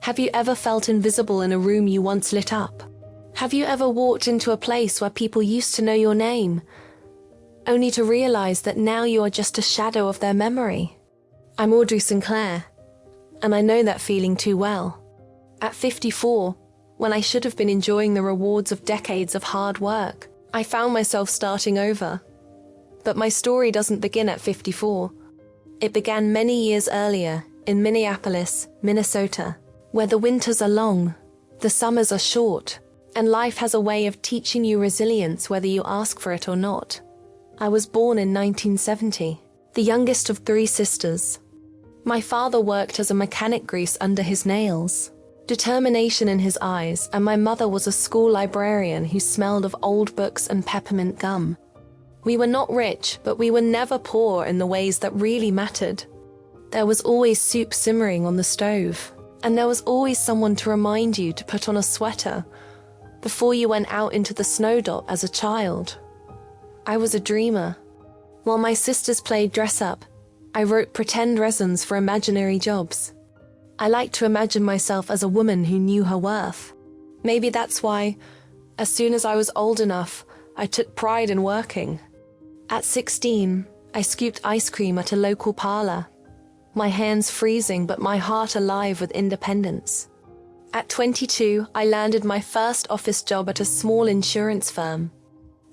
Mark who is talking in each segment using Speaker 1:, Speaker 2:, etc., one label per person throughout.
Speaker 1: Have you ever felt invisible in a room you once lit up? Have you ever walked into a place where people used to know your name, only to realize that now you are just a shadow of their memory? I'm Audrey Sinclair, and I know that feeling too well. At 54, when I should have been enjoying the rewards of decades of hard work, I found myself starting over. But my story doesn't begin at 54. It began many years earlier in Minneapolis, Minnesota, where the winters are long, the summers are short, and life has a way of teaching you resilience whether you ask for it or not. I was born in 1970, the youngest of 3 sisters. My father worked as a mechanic grease under his nails, determination in his eyes, and my mother was a school librarian who smelled of old books and peppermint gum. We were not rich, but we were never poor in the ways that really mattered. There was always soup simmering on the stove, and there was always someone to remind you to put on a sweater before you went out into the snowdot as a child. I was a dreamer. While my sisters played dress-up, I wrote pretend resumes for imaginary jobs. I liked to imagine myself as a woman who knew her worth. Maybe that's why, as soon as I was old enough, I took pride in working. At 16, I scooped ice cream at a local parlor, my hands freezing but my heart alive with independence. At 22, I landed my first office job at a small insurance firm.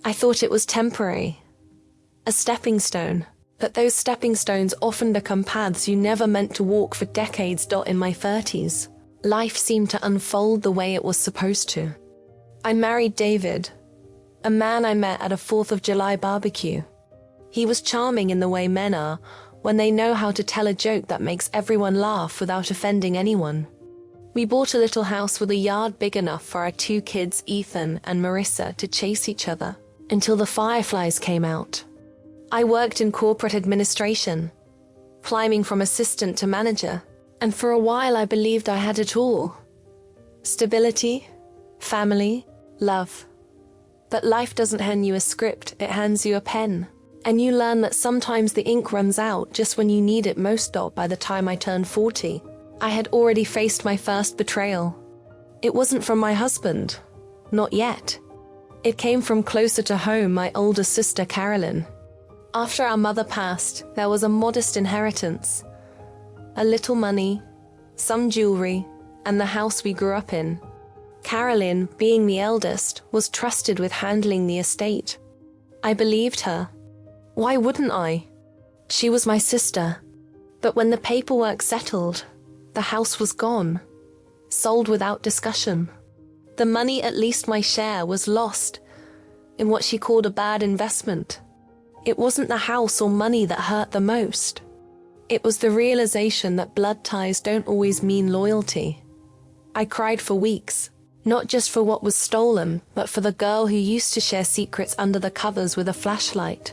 Speaker 1: I thought it was temporary, a stepping stone. But those stepping stones often become paths you never meant to walk for decades. In my 30s, life seemed to unfold the way it was supposed to. I married David, a man I met at a 4th of July barbecue. He was charming in the way men are when they know how to tell a joke that makes everyone laugh without offending anyone. We bought a little house with a yard big enough for our 2 kids, Ethan and Marissa, to chase each other until the fireflies came out. I worked in corporate administration, climbing from assistant to manager, and for a while I believed I had it all. Stability, family, love. But life doesn't hand you a script, it hands you a pen. And you learn that sometimes the ink runs out just when you need it most. By the time I turned 40, I had already faced my first betrayal. It wasn't from my husband, not yet. It came from closer to home, my older sister Carolyn. After our mother passed, there was a modest inheritance. A little money, some jewelry, and the house we grew up in. Carolyn, being the eldest, was trusted with handling the estate. I believed her. Why wouldn't I? She was my sister. But when the paperwork settled, the house was gone. Sold without discussion. The money, at least my share, was lost in what she called a bad investment. It wasn't the house or money that hurt the most. It was the realization that blood ties don't always mean loyalty. I cried for weeks, not just for what was stolen, but for the girl who used to share secrets under the covers with a flashlight.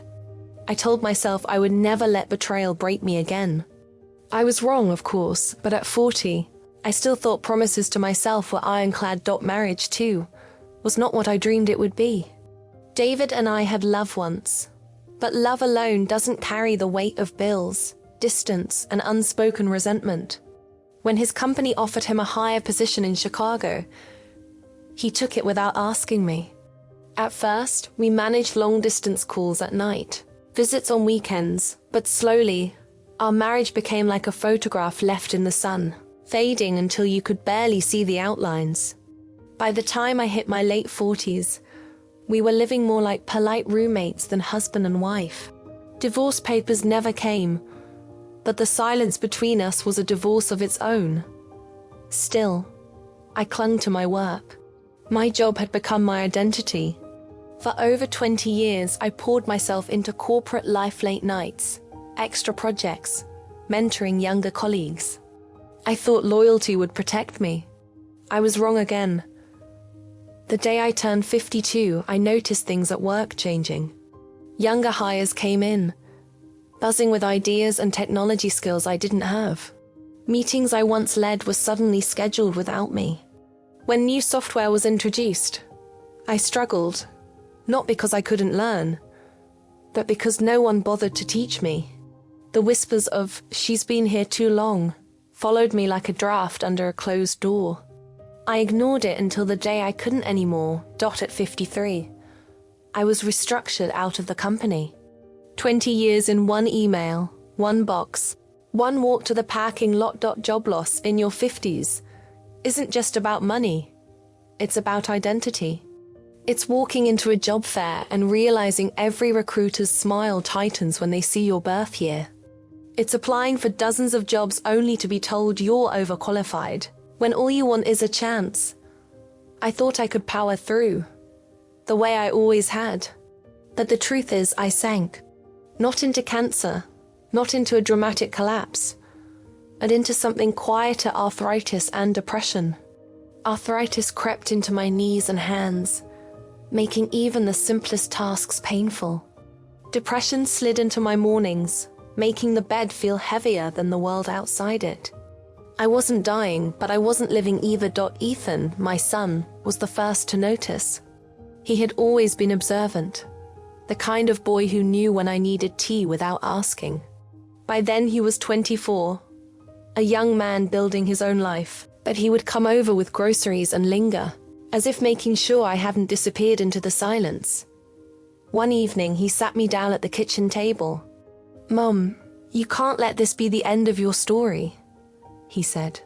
Speaker 1: I told myself I would never let betrayal break me again. I was wrong, of course, but at 40, I still thought promises to myself were ironclad. Marriage, too, was not what I dreamed it would be. David and I had love once. But love alone doesn't carry the weight of bills, distance, and unspoken resentment. When his company offered him a higher position in Chicago, he took it without asking me. At first, we managed long-distance calls at night, visits on weekends, but slowly, our marriage became like a photograph left in the sun, fading until you could barely see the outlines. By the time I hit my late 40s, we were living more like polite roommates than husband and wife. Divorce papers never came, but the silence between us was a divorce of its own. Still, I clung to my work. My job had become my identity. For over 20 years, I poured myself into corporate life, late nights, extra projects, mentoring younger colleagues. I thought loyalty would protect me. I was wrong again. The day I turned 52, I noticed things at work changing. Younger hires came in, buzzing with ideas and technology skills I didn't have. Meetings I once led were suddenly scheduled without me. When new software was introduced, I struggled, not because I couldn't learn, but because no one bothered to teach me. The whispers of, "She's been here too long," followed me like a draft under a closed door. I ignored it until the day I couldn't anymore, at 53. I was restructured out of the company. 20 years in one email, one box, one walk to the parking lot. Job loss in your 50s isn't just about money. It's about identity. It's walking into a job fair and realizing every recruiter's smile tightens when they see your birth year. It's applying for dozens of jobs only to be told you're overqualified, when all you want is a chance. I thought I could power through, the way I always had. But the truth is, I sank. Not into cancer, not into a dramatic collapse, but into something quieter: arthritis and depression. Arthritis crept into my knees and hands, making even the simplest tasks painful. Depression slid into my mornings, making the bed feel heavier than the world outside it. I wasn't dying, but I wasn't living either. Ethan, my son, was the first to notice. He had always been observant, the kind of boy who knew when I needed tea without asking. By then he was 24, a young man building his own life, but he would come over with groceries and linger, as if making sure I hadn't disappeared into the silence. One evening he sat me down at the kitchen table. "Mom, you can't let this be the end of your story," he said.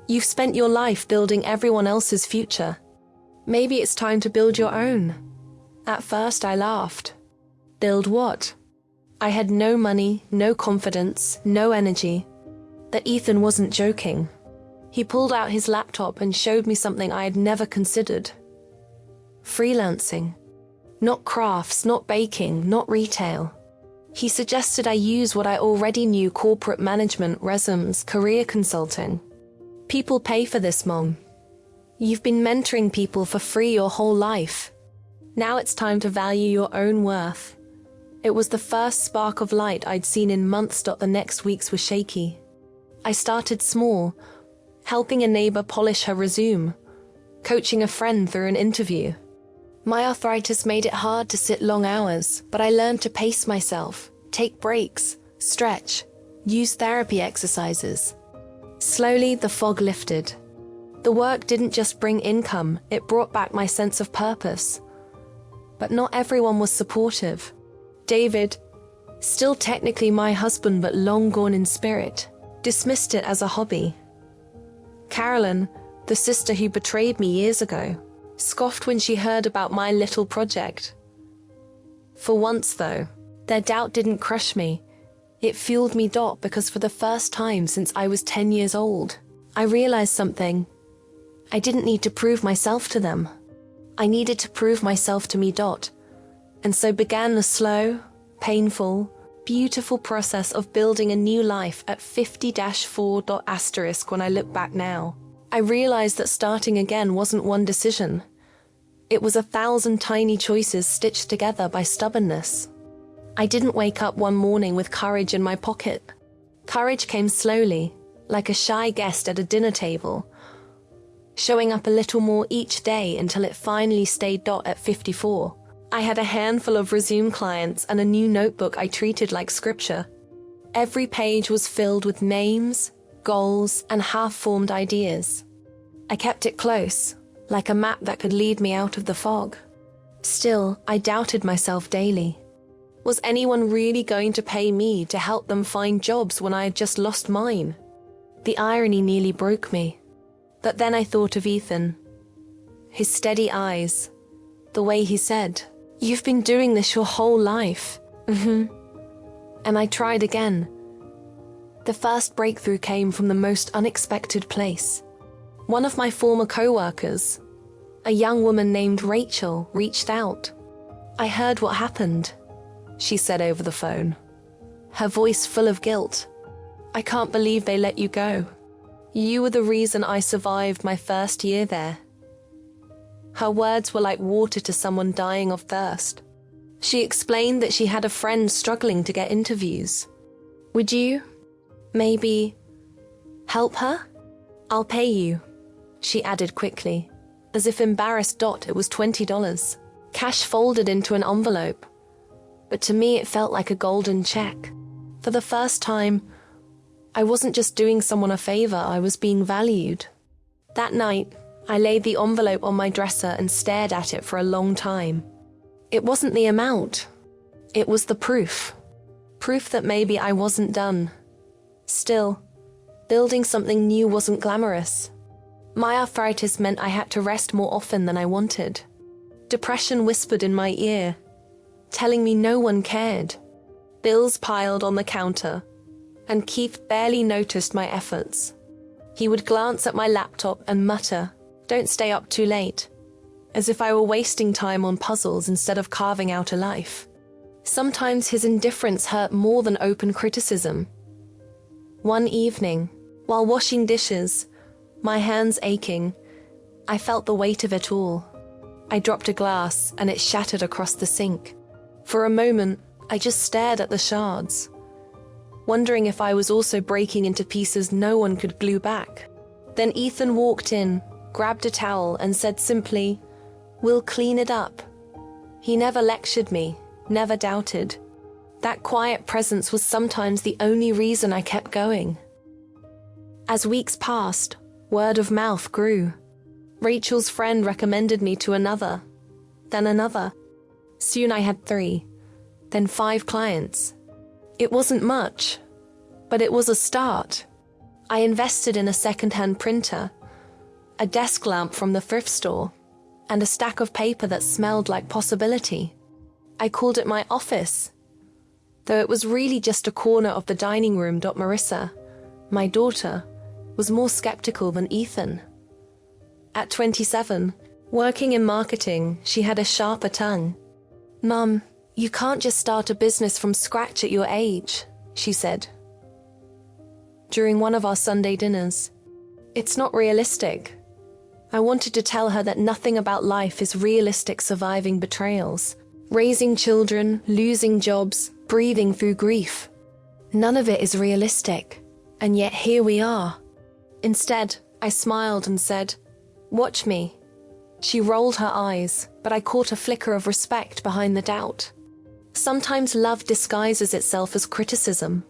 Speaker 1: "You've spent your life building everyone else's future. Maybe it's time to build your own." At first I laughed. Build what? I had no money, no confidence, no energy. But Ethan wasn't joking. He pulled out his laptop and showed me something I had never considered. Freelancing. Not crafts, not baking, not retail. He suggested I use what I already knew: corporate management, resumes, career consulting. "People pay for this, Mom. You've been mentoring people for free your whole life. Now it's time to value your own worth." It was the first spark of light I'd seen in months. The next weeks were shaky. I started small, helping a neighbor polish her resume, coaching a friend through an interview. My arthritis made it hard to sit long hours, but I learned to pace myself, take breaks, stretch, use therapy exercises. Slowly, the fog lifted. The work didn't just bring income, it brought back my sense of purpose. But not everyone was supportive. David, still technically my husband but long gone in spirit, dismissed it as a hobby. Carolyn, the sister who betrayed me years ago, scoffed when she heard about my little project. For once, though, their doubt didn't crush me. It fueled me. Because for the first time since I was 10 years old, I realized something. I didn't need to prove myself to them. I needed to prove myself to me. And so began the slow, painful, beautiful process of building a new life at 50-4. When I look back now, I realized that starting again wasn't one decision. It was 1,000 tiny choices stitched together by stubbornness. I didn't wake up one morning with courage in my pocket. Courage came slowly, like a shy guest at a dinner table, showing up a little more each day until it finally stayed. At 54, I had a handful of resume clients and a new notebook I treated like scripture. Every page was filled with names, goals, and half-formed ideas. I kept it close, like a map that could lead me out of the fog. Still, I doubted myself daily. Was anyone really going to pay me to help them find jobs when I had just lost mine? The irony nearly broke me. But then I thought of Ethan. His steady eyes. The way he said, "You've been doing this your whole life." And I tried again. The first breakthrough came from the most unexpected place. One of my former co-workers, a young woman named Rachel, reached out. "I heard what happened," she said over the phone, her voice full of guilt. "I can't believe they let you go. You were the reason I survived my first year there." Her words were like water to someone dying of thirst. She explained that she had a friend struggling to get interviews. "Would you, maybe, help her? I'll pay you," she added quickly, as if embarrassed. It was $20. Cash folded into an envelope. But to me it felt like a golden check. For the first time, I wasn't just doing someone a favor, I was being valued. That night, I laid the envelope on my dresser and stared at it for a long time. It wasn't the amount. It was the proof. Proof that maybe I wasn't done. Still, building something new wasn't glamorous. My arthritis meant I had to rest more often than I wanted. Depression whispered in my ear, telling me no one cared. Bills piled on the counter, and Keith barely noticed my efforts. He would glance at my laptop and mutter, "Don't stay up too late," as if I were wasting time on puzzles instead of carving out a life. Sometimes his indifference hurt more than open criticism. One evening, while washing dishes, my hands aching, I felt the weight of it all. I dropped a glass and it shattered across the sink. For a moment, I just stared at the shards, wondering if I was also breaking into pieces no one could glue back. Then Ethan walked in, grabbed a towel and said simply, "We'll clean it up." He never lectured me, never doubted. That quiet presence was sometimes the only reason I kept going. As weeks passed, word of mouth grew. Rachel's friend recommended me to another, then another. Soon I had 3, then 5 clients. It wasn't much, but it was a start. I invested in a second-hand printer, a desk lamp from the thrift store, and a stack of paper that smelled like possibility. I called it my office, though it was really just a corner of the dining room. Marissa, my daughter, was more skeptical than Ethan. At 27, working in marketing, she had a sharper tongue. "Mum, you can't just start a business from scratch at your age," she said. During one of our Sunday dinners, "It's not realistic." I wanted to tell her that nothing about life is realistic. Surviving betrayals, raising children, losing jobs, breathing through grief. None of it is realistic, and yet here we are. Instead, I smiled and said, "Watch me." She rolled her eyes, but I caught a flicker of respect behind the doubt. Sometimes love disguises itself as criticism.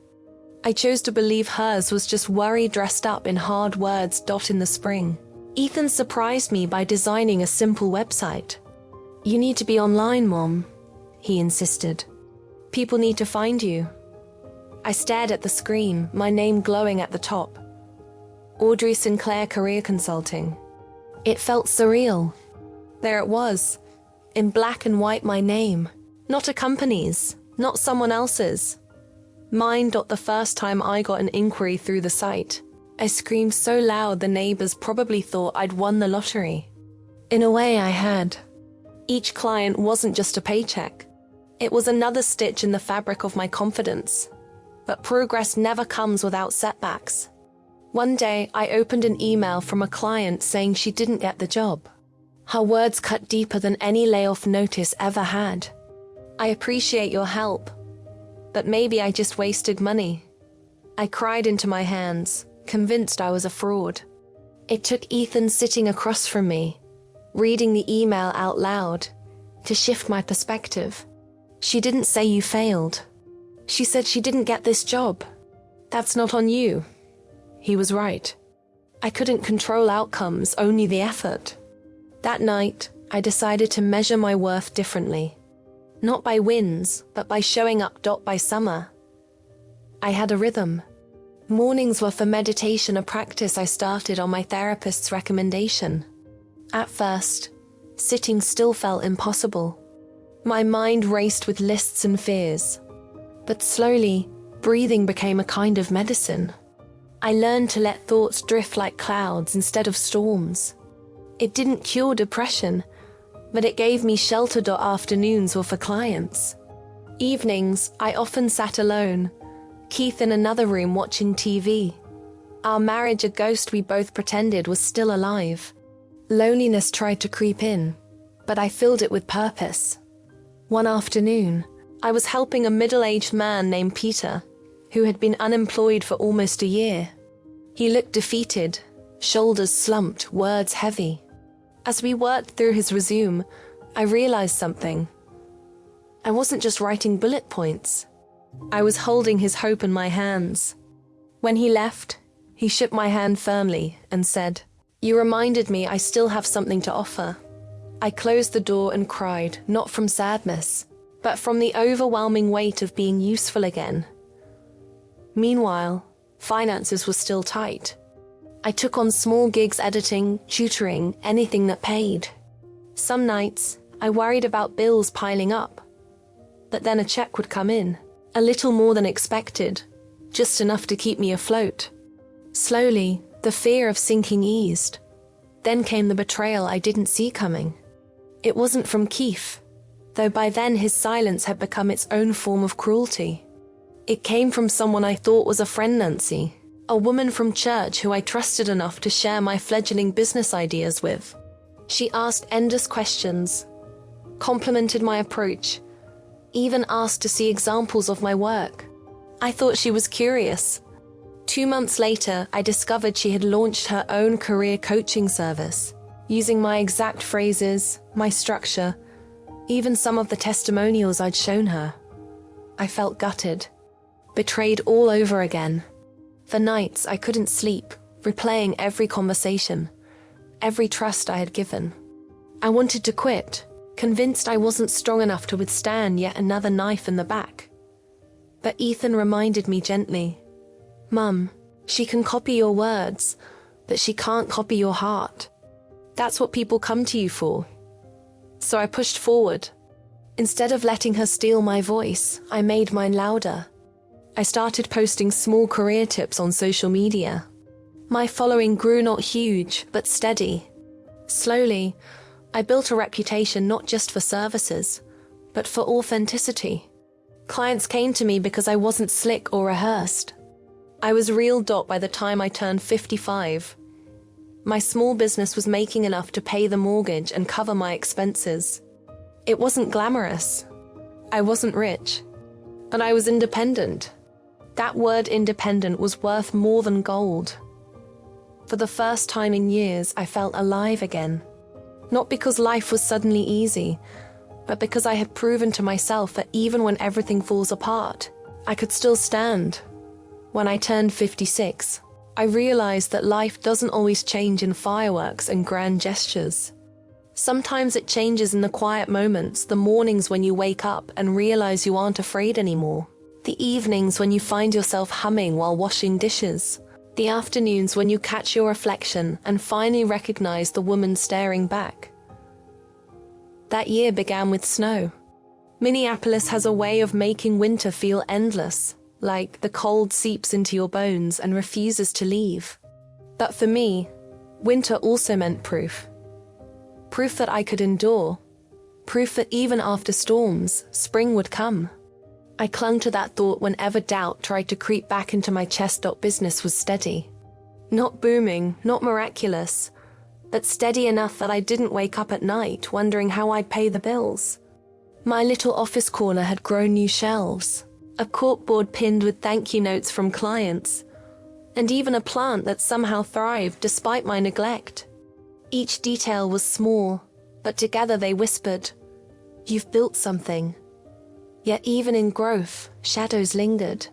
Speaker 1: I chose to believe hers was just worry dressed up in hard words. In the spring, Ethan surprised me by designing a simple website. "You need to be online, Mom," he insisted. "People need to find you." I stared at the screen, my name glowing at the top. Audrey Sinclair Career Consulting. It felt surreal. There it was, in black and white, my name. Not a company's, not someone else's. Mine. The first time I got an inquiry through the site, I screamed so loud the neighbors probably thought I'd won the lottery. In a way, I had. Each client wasn't just a paycheck. It was another stitch in the fabric of my confidence. But progress never comes without setbacks. One day, I opened an email from a client saying she didn't get the job. Her words cut deeper than any layoff notice ever had. "I appreciate your help, but maybe I just wasted money." I cried into my hands, convinced I was a fraud. It took Ethan sitting across from me, reading the email out loud, to shift my perspective. "She didn't say you failed. She said she didn't get this job. That's not on you." He was right. I couldn't control outcomes, only the effort. That night, I decided to measure my worth differently. Not by wins, but by showing up. By summer, I had a rhythm. Mornings were for meditation, a practice I started on my therapist's recommendation. At first, sitting still felt impossible. My mind raced with lists and fears. But slowly, breathing became a kind of medicine. I learned to let thoughts drift like clouds instead of storms. It didn't cure depression, but it gave me shelter. Afternoons were for clients. Evenings, I often sat alone, Keith in another room watching TV. Our marriage, a ghost we both pretended was still alive. Loneliness tried to creep in, but I filled it with purpose. One afternoon, I was helping a middle-aged man named Peter, who had been unemployed for almost a year. He looked defeated, shoulders slumped, words heavy. As we worked through his resume, I realized something. I wasn't just writing bullet points. I was holding his hope in my hands. When he left, he shook my hand firmly and said, "You reminded me I still have something to offer." I closed the door and cried, not from sadness, but from the overwhelming weight of being useful again. Meanwhile, finances were still tight. I took on small gigs editing, tutoring, anything that paid. Some nights, I worried about bills piling up. But then a check would come in, a little more than expected, just enough to keep me afloat. Slowly, the fear of sinking eased. Then came the betrayal I didn't see coming. It wasn't from Keith, though by then his silence had become its own form of cruelty. It came from someone I thought was a friend, Nancy, a woman from church who I trusted enough to share my fledgling business ideas with. She asked endless questions, complimented my approach, even asked to see examples of my work. I thought she was curious. 2 months later, I discovered she had launched her own career coaching service, using my exact phrases, my structure, even some of the testimonials I'd shown her. I felt gutted, betrayed all over again. For nights, I couldn't sleep, replaying every conversation, every trust I had given. I wanted to quit, convinced I wasn't strong enough to withstand yet another knife in the back. But Ethan reminded me gently, "Mum, she can copy your words, but she can't copy your heart. That's what people come to you for." So I pushed forward. Instead of letting her steal my voice, I made mine louder. I started posting small career tips on social media. My following grew not huge, but steady. Slowly, I built a reputation not just for services, but for authenticity. Clients came to me because I wasn't slick or rehearsed. I was real. By the time I turned 55, my small business was making enough to pay the mortgage and cover my expenses. It wasn't glamorous. I wasn't rich. But I was independent. That word independent was worth more than gold. For the first time in years, I felt alive again. Not because life was suddenly easy, but because I had proven to myself that even when everything falls apart, I could still stand. When I turned 56, I realized that life doesn't always change in fireworks and grand gestures. Sometimes it changes in the quiet moments, the mornings when you wake up and realize you aren't afraid anymore. The evenings when you find yourself humming while washing dishes. The afternoons when you catch your reflection and finally recognize the woman staring back. That year began with snow. Minneapolis has a way of making winter feel endless, like the cold seeps into your bones and refuses to leave. But for me, winter also meant proof. Proof that I could endure. Proof that even after storms, spring would come. I clung to that thought whenever doubt tried to creep back into my chest. Business was steady. Not booming, not miraculous, but steady enough that I didn't wake up at night wondering how I'd pay the bills. My little office corner had grown new shelves, a corkboard pinned with thank you notes from clients, and even a plant that somehow thrived despite my neglect. Each detail was small, but together they whispered, "You've built something." Yet even in growth, shadows lingered.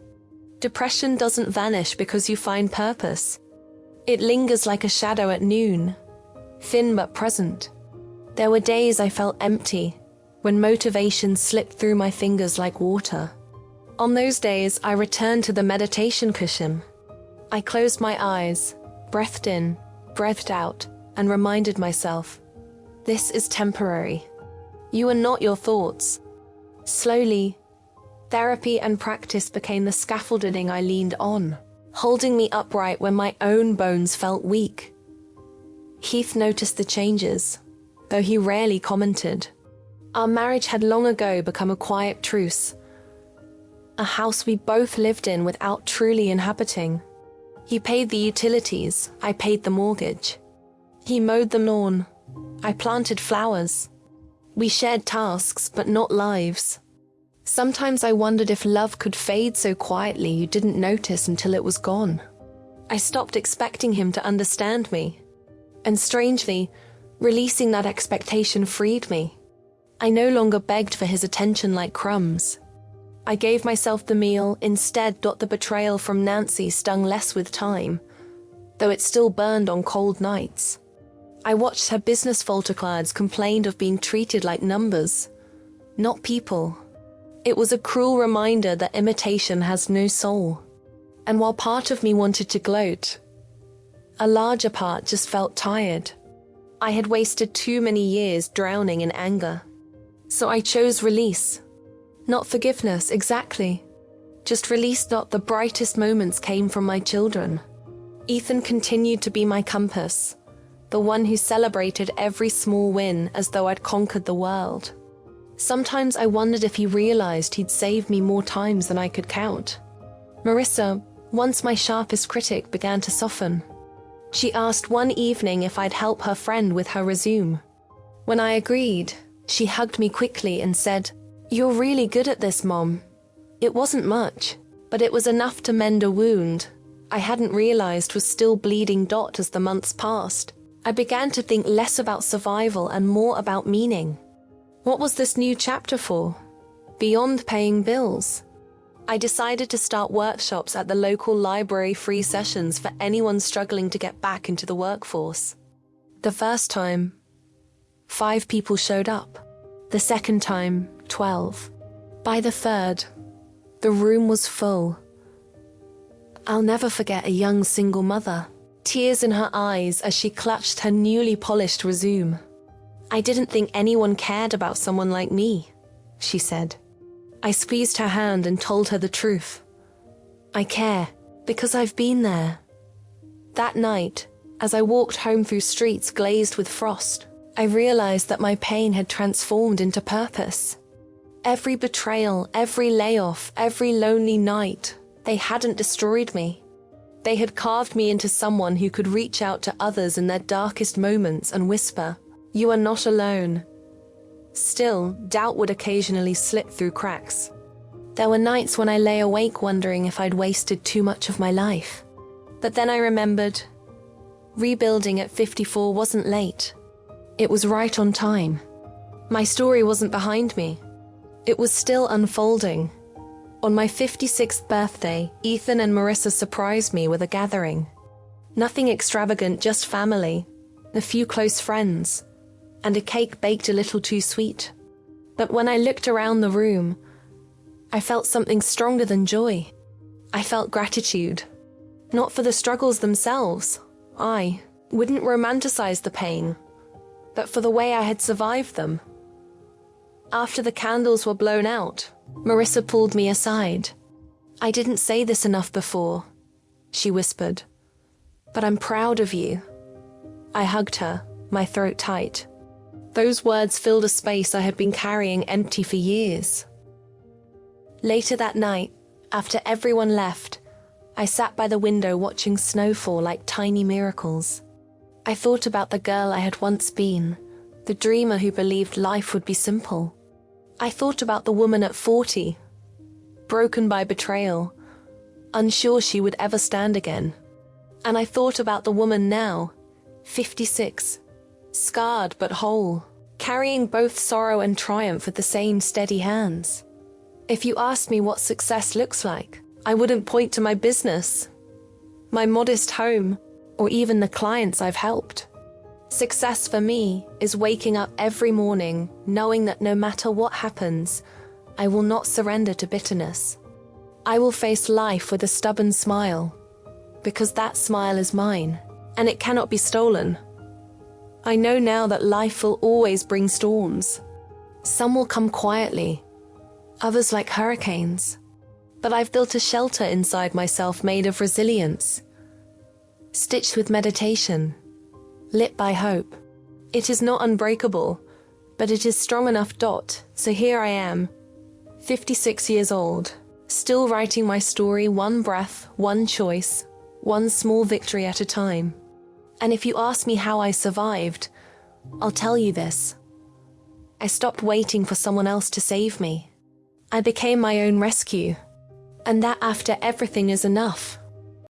Speaker 1: Depression doesn't vanish because you find purpose. It lingers like a shadow at noon, thin but present. There were days I felt empty, when motivation slipped through my fingers like water. On those days, I returned to the meditation cushion. I closed my eyes, breathed in, breathed out, and reminded myself, this is temporary. You are not your thoughts. Slowly, therapy and practice became the scaffolding I leaned on, holding me upright when my own bones felt weak. Keith noticed the changes, though he rarely commented. Our marriage had long ago become a quiet truce, a house we both lived in without truly inhabiting. He paid the utilities, I paid the mortgage. He mowed the lawn, I planted flowers. We shared tasks, but not lives. Sometimes I wondered if love could fade so quietly you didn't notice until it was gone. I stopped expecting him to understand me. And strangely, releasing that expectation freed me. I no longer begged for his attention like crumbs. I gave myself the meal instead. The betrayal from Nancy stung less with time, though it still burned on cold nights. I watched her business folder cards complained of being treated like numbers, not people. It was a cruel reminder that imitation has no soul. And while part of me wanted to gloat, a larger part just felt tired. I had wasted too many years drowning in anger. So I chose release. Not forgiveness, exactly. Just release. The brightest moments came from my children. Ethan continued to be my compass, the one who celebrated every small win as though I'd conquered the world. Sometimes I wondered if he realized he'd saved me more times than I could count. Marissa, once my sharpest critic, began to soften. She asked one evening if I'd help her friend with her resume. When I agreed, she hugged me quickly and said, "You're really good at this, Mom." It wasn't much, but it was enough to mend a wound I hadn't realized was still bleeding. As the months passed, I began to think less about survival and more about meaning. What was this new chapter for? Beyond paying bills. I decided to start workshops at the local library, free sessions for anyone struggling to get back into the workforce. The first time, 5 people showed up. The second time, 12. By the third, the room was full. I'll never forget a young single mother, tears in her eyes as she clutched her newly polished resume. "I didn't think anyone cared about someone like me," she said. I squeezed her hand and told her the truth. "I care, because I've been there." That night, as I walked home through streets glazed with frost, I realized that my pain had transformed into purpose. Every betrayal, every layoff, every lonely night, they hadn't destroyed me. They had carved me into someone who could reach out to others in their darkest moments and whisper, "You are not alone." Still, doubt would occasionally slip through cracks. There were nights when I lay awake wondering if I'd wasted too much of my life. But then I remembered, rebuilding at 54 wasn't late. It was right on time. My story wasn't behind me. It was still unfolding. On my 56th birthday, Ethan and Marissa surprised me with a gathering. Nothing extravagant, just family, a few close friends, and a cake baked a little too sweet. But when I looked around the room, I felt something stronger than joy. I felt gratitude. Not for the struggles themselves. I wouldn't romanticize the pain, but for the way I had survived them. After the candles were blown out, Marissa pulled me aside. "I didn't say this enough before," she whispered, "but I'm proud of you." I hugged her, my throat tight. Those words filled a space I had been carrying empty for years. Later that night, after everyone left, I sat by the window watching snow fall like tiny miracles. I thought about the girl I had once been, the dreamer who believed life would be simple. I thought about the woman at 40, broken by betrayal, unsure she would ever stand again. And I thought about the woman now, 56, scarred but whole, carrying both sorrow and triumph with the same steady hands. If you asked me what success looks like, I wouldn't point to my business, my modest home, or even the clients I've helped. Success for me is waking up every morning knowing that no matter what happens, I will not surrender to bitterness. I will face life with a stubborn smile, because that smile is mine, and it cannot be stolen. I know now that life will always bring storms. Some will come quietly, others like hurricanes. But I've built a shelter inside myself made of resilience, stitched with meditation, lit by hope. It is not unbreakable, but it is strong enough. So here I am, 56 years old, still writing my story, one breath, one choice, one small victory at a time. And if you ask me how I survived, I'll tell you this. I stopped waiting for someone else to save me. I became my own rescue. And that after everything is enough.